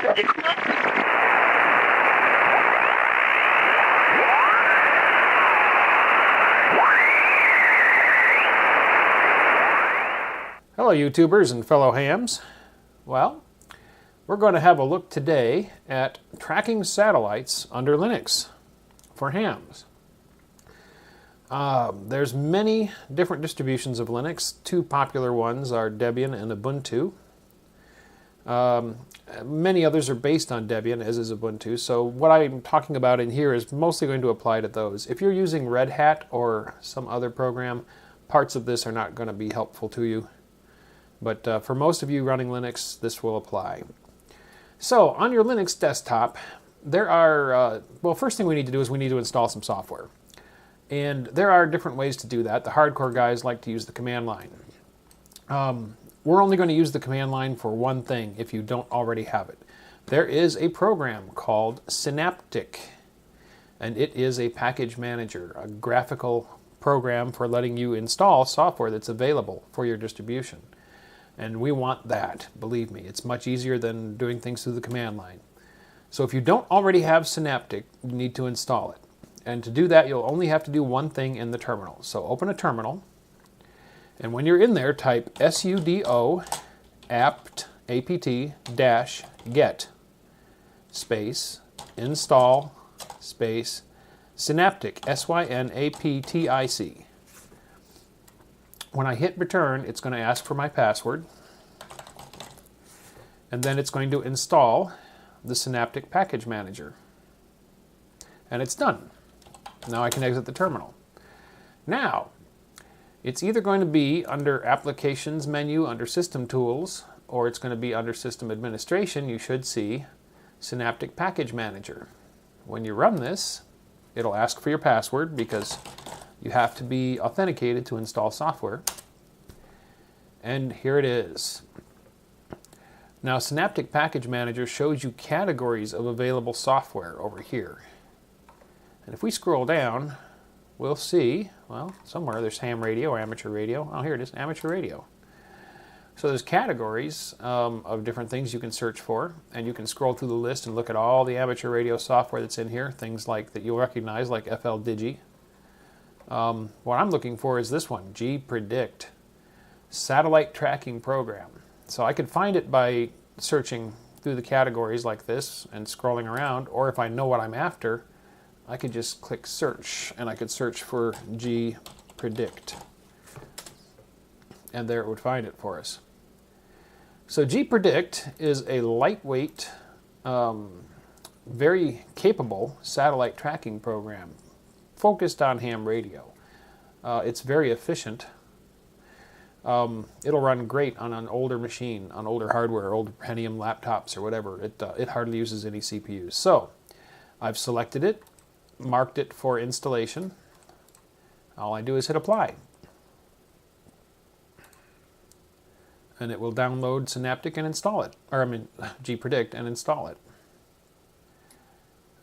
Hello YouTubers and fellow hams. Well, we're going to have a look today at tracking satellites under Linux for hams. There's many different distributions of Linux. Two popular ones are Debian and Ubuntu. Many others are based on Debian, as is Ubuntu, so what I'm talking about in here is mostly going to apply to those. If you're using Red Hat or some other program, parts of this are not going to be helpful to you. But for most of you running Linux, this will apply. So on your Linux desktop, there are, well, first thing we need to do is we need to install some software. And there are different ways to do that. The hardcore guys like to use the command line. We're only going to use the command line for one thing if you don't already have it. There is a program called Synaptic, and it is a package manager, a graphical program for letting you install software that's available for your distribution. And we want that, believe me. It's much easier than doing things through the command line. So if you don't already have Synaptic, you need to install it. And to do that, you'll only have to do one thing in the terminal. So open a terminal, and when you're in there, type sudo apt dash get space install space synaptic synaptic. When I hit return, it's going to ask for my password, and then it's going to install the Synaptic Package Manager. And it's done. Now I can exit the terminal. Now, it's either going to be under Applications menu under System Tools, or it's going to be under System Administration. You should see Synaptic Package Manager. When you run this, it'll ask for your password because you have to be authenticated to install software. And here it is. Now, Synaptic Package Manager shows you categories of available software over here. And if we scroll down, we'll see, well, somewhere there's ham radio or amateur radio. Oh, here it is, amateur radio. So there's categories of different things you can search for, and you can scroll through the list and look at all the amateur radio software that's in here, things like that you'll recognize, like FLDigi. What I'm looking for is this one, Gpredict, Satellite Tracking Program. So I could find it by searching through the categories like this and scrolling around, or if I know what I'm after, I could just click search, and I could search for Gpredict. And there it would find it for us. So Gpredict is a lightweight, very capable satellite tracking program focused on ham radio. It's very efficient. It'll run great on an older machine, on older hardware, older Pentium laptops or whatever. It hardly uses any CPUs. So I've selected it, marked it for installation. All I do is hit apply. And it will download Synaptic and install it, or Gpredict and install it.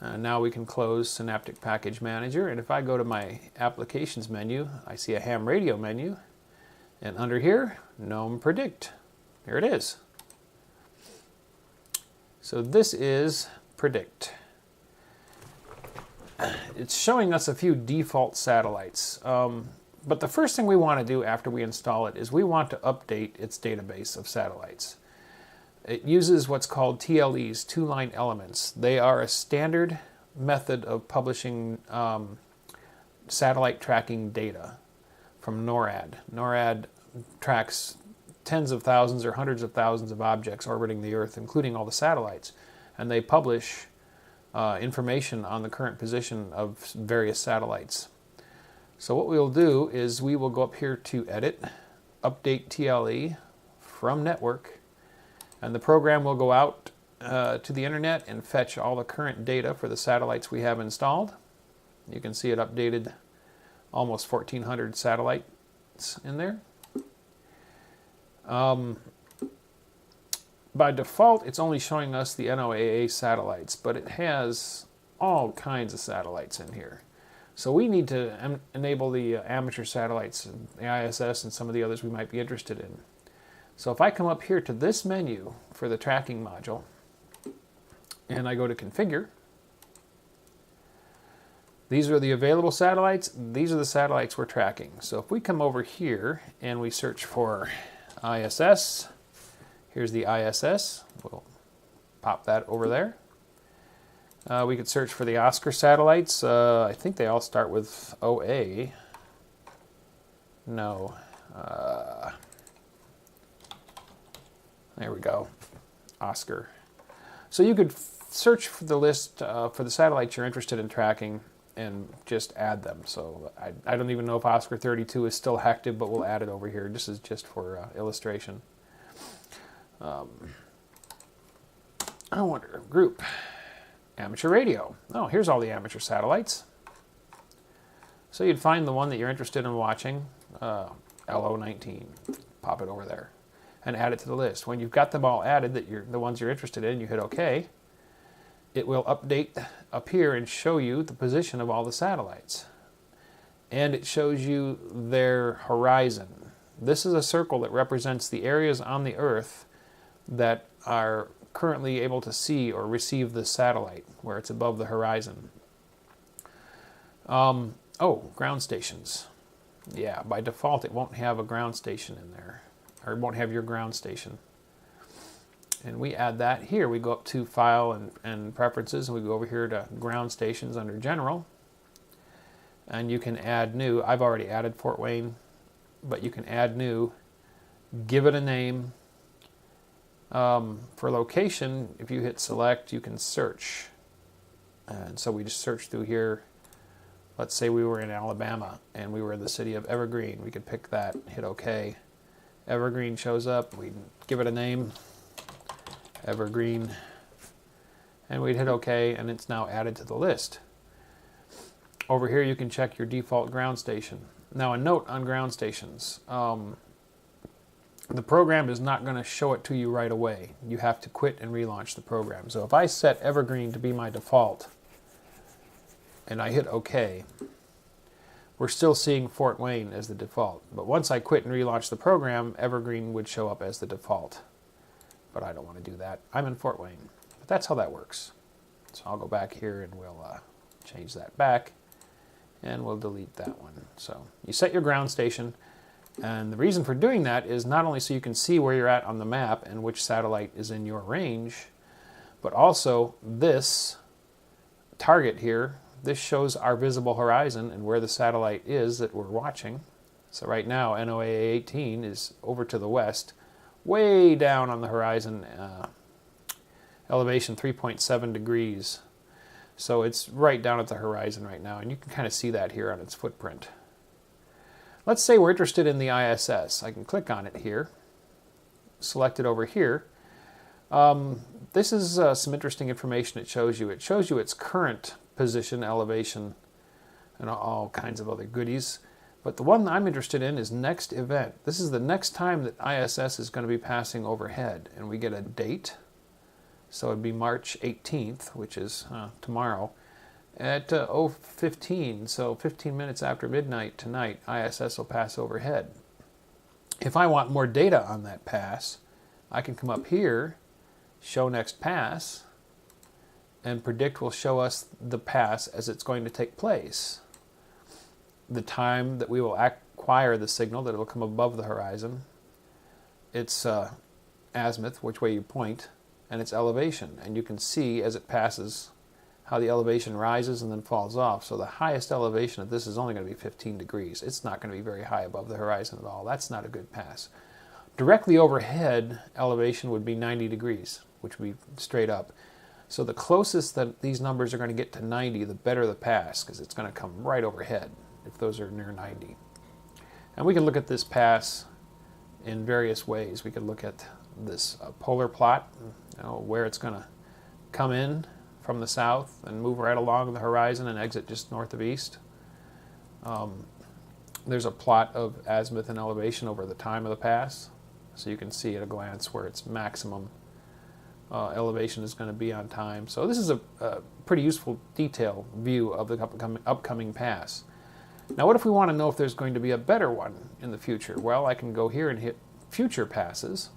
Now we can close Synaptic Package Manager, and if I go to my Applications menu, I see a ham radio menu, and under here, GNOME Predict. Here it is. So this is Predict. It's showing us a few default satellites, but the first thing we want to do after we install it is we want to update its database of satellites. It uses what's called TLEs, two-line elements. They are a standard method of publishing satellite tracking data from NORAD. NORAD tracks tens of thousands or hundreds of thousands of objects orbiting the Earth, including all the satellites, and they publish information on the current position of various satellites. So what we'll do is we will go up here to Edit, Update TLE from Network, and the program will go out to the internet and fetch all the current data for the satellites we have installed. You can see it updated almost 1,400 satellites in there. By default, it's only showing us the NOAA satellites, but it has all kinds of satellites in here. So we need to enable the amateur satellites, the ISS, and some of the others we might be interested in. So if I come up here to this menu for the tracking module, and I go to Configure, these are the available satellites. These are the satellites we're tracking. So if we come over here and we search for ISS, here's the ISS. We'll pop that over there. We could search for the Oscar satellites. I think they all start with OA. No. There we go. Oscar. So you could search for the list for the satellites you're interested in tracking and just add them. So I don't even know if Oscar 32 is still active, but we'll add it over here. This is just for illustration. I wonder, group, amateur radio. Oh, here's all the amateur satellites. So you'd find the one that you're interested in watching, LO19, pop it over there, and add it to the list. When you've got them all added, the ones you're interested in, you hit OK. It will update up here and show you the position of all the satellites. And it shows you their horizon. This is a circle that represents the areas on the Earth that are currently able to see or receive the satellite, where it's above the horizon. Oh, ground stations. Yeah, by default it won't have a ground station in there, or it won't have your ground station. And we add that here. We go up to File and Preferences, and we go over here to Ground Stations under General. And you can add new. I've already added Fort Wayne, but you can add new. Give it a name. For location, if you hit Select, you can search. And so we just search through here. Let's say we were in Alabama, and we were in the city of Evergreen. We could pick that, hit OK. Evergreen shows up. We give it a name. Evergreen, and we'd hit OK, and it's now added to the list. Over here you can check your default ground station. Now a note on ground stations. The program is not going to show it to you right away. You have to quit and relaunch the program. So if I set Evergreen to be my default, and I hit OK, we're still seeing Fort Wayne as the default. But once I quit and relaunch the program, Evergreen would show up as the default. But I don't want to do that. I'm in Fort Wayne. But that's how that works. So I'll go back here and we'll change that back. And we'll delete that one. So you set your ground station. And the reason for doing that is not only so you can see where you're at on the map and which satellite is in your range, but also this target here, this shows our visible horizon and where the satellite is that we're watching. So right now NOAA 18 is over to the west, way down on the horizon, elevation 3.7 degrees. So it's right down at the horizon right now, and you can kind of see that here on its footprint. Let's say we're interested in the ISS. I can click on it here, select it over here. This is some interesting information it shows you. It shows you its current position, elevation, and all kinds of other goodies. But the one I'm interested in is next event. This is the next time that ISS is going to be passing overhead, and we get a date. So it'd be March 18th, which is tomorrow, at 0:15, so 15 minutes after midnight tonight, ISS will pass overhead. If I want more data on that pass, I can come up here, show next pass, and Predict will show us the pass as it's going to take place. The time that we will acquire the signal, that it will come above the horizon, its azimuth, which way you point, and its elevation. And you can see as it passes how the elevation rises and then falls off. So the highest elevation of this is only going to be 15 degrees. It's not going to be very high above the horizon at all. That's not a good pass. Directly overhead, elevation would be 90 degrees, which would be straight up. So the closest that these numbers are going to get to 90, the better the pass, because it's going to come right overhead if those are near 90. And we can look at this pass in various ways. We could look at this polar plot, where it's going to come in from the south and move right along the horizon and exit just north of east. There's a plot of azimuth and elevation over the time of the pass, so you can see at a glance where its maximum elevation is going to be on time. So this is a pretty useful detail view of the upcoming pass. Now what if we want to know if there's going to be a better one in the future? Well, I can go here and hit Future Passes,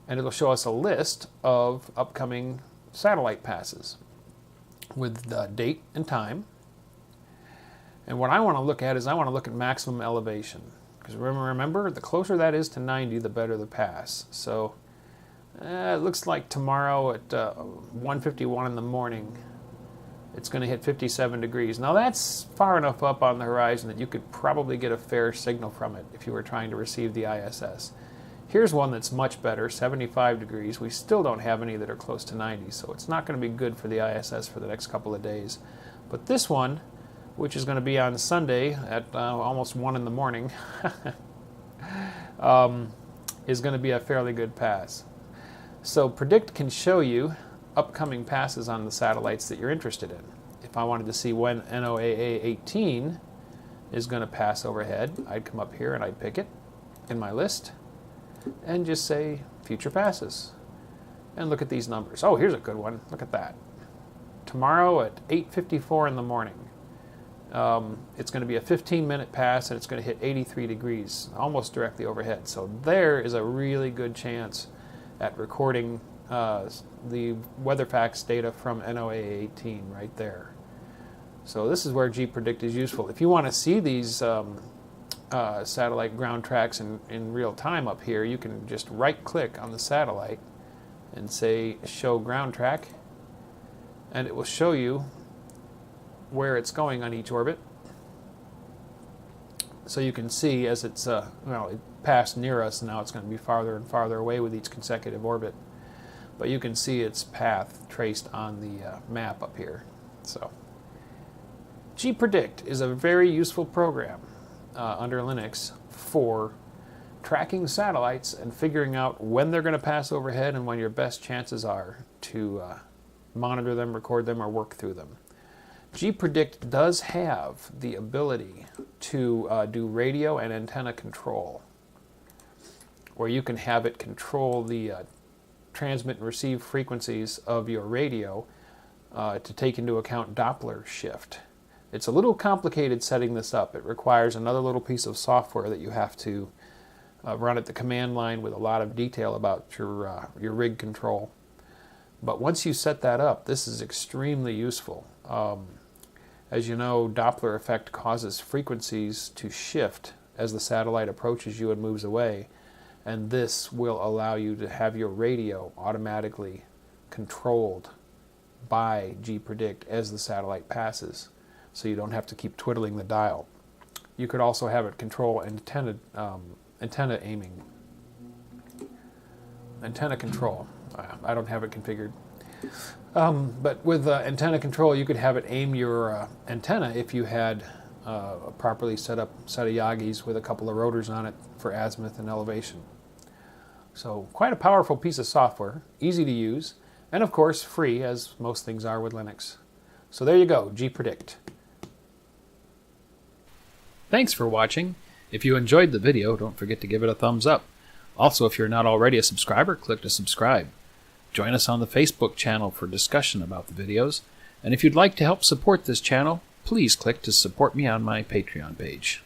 and it'll show us a list of upcoming satellite passes with the date and time. And what I want to look at is I want to look at maximum elevation. Because remember, the closer that is to 90, the better the pass. So it looks like tomorrow at 1:51 in the morning, it's going to hit 57 degrees. Now that's far enough up on the horizon that you could probably get a fair signal from it if you were trying to receive the ISS. Here's one that's much better, 75 degrees. We still don't have any that are close to 90, so it's not going to be good for the ISS for the next couple of days. But this one, which is going to be on Sunday at almost 1 in the morning, is going to be a fairly good pass. So Predict can show you upcoming passes on the satellites that you're interested in. If I wanted to see when NOAA 18 is going to pass overhead, I'd come up here and I'd pick it in my list and just say future passes. And look at these numbers. Oh, here's a good one. Look at that. Tomorrow at 8:54 in the morning. It's going to be a 15-minute pass, and it's going to hit 83 degrees, almost directly overhead. So there is a really good chance at recording the WeatherFax data from NOAA 18 right there. So this is where Gpredict is useful. If you want to see these satellite ground tracks in real time up here, you can just right-click on the satellite and say Show Ground Track, and it will show you where it's going on each orbit. So you can see as it's, it passed near us, and now it's going to be farther and farther away with each consecutive orbit. But you can see its path traced on the map up here. So Gpredict is a very useful program under Linux for tracking satellites and figuring out when they're going to pass overhead and when your best chances are to monitor them, record them, or work through them. Gpredict does have the ability to do radio and antenna control, where you can have it control the transmit and receive frequencies of your radio to take into account Doppler shift. It's a little complicated setting this up. It requires another little piece of software that you have to run at the command line with a lot of detail about your rig control. But once you set that up, this is extremely useful. As you know, Doppler effect causes frequencies to shift as the satellite approaches you and moves away, and this will allow you to have your radio automatically controlled by Gpredict as the satellite passes, so you don't have to keep twiddling the dial. You could also have it control antenna aiming. Antenna control. I don't have it configured. But with antenna control, you could have it aim your antenna if you had a properly set up set of Yagis with a couple of rotors on it for azimuth and elevation. So quite a powerful piece of software, easy to use, and of course free, as most things are with Linux. So there you go, Gpredict. Thanks for watching. If you enjoyed the video, don't forget to give it a thumbs up. Also, if you're not already a subscriber, click to subscribe. Join us on the Facebook channel for discussion about the videos. And if you'd like to help support this channel, please click to support me on my Patreon page.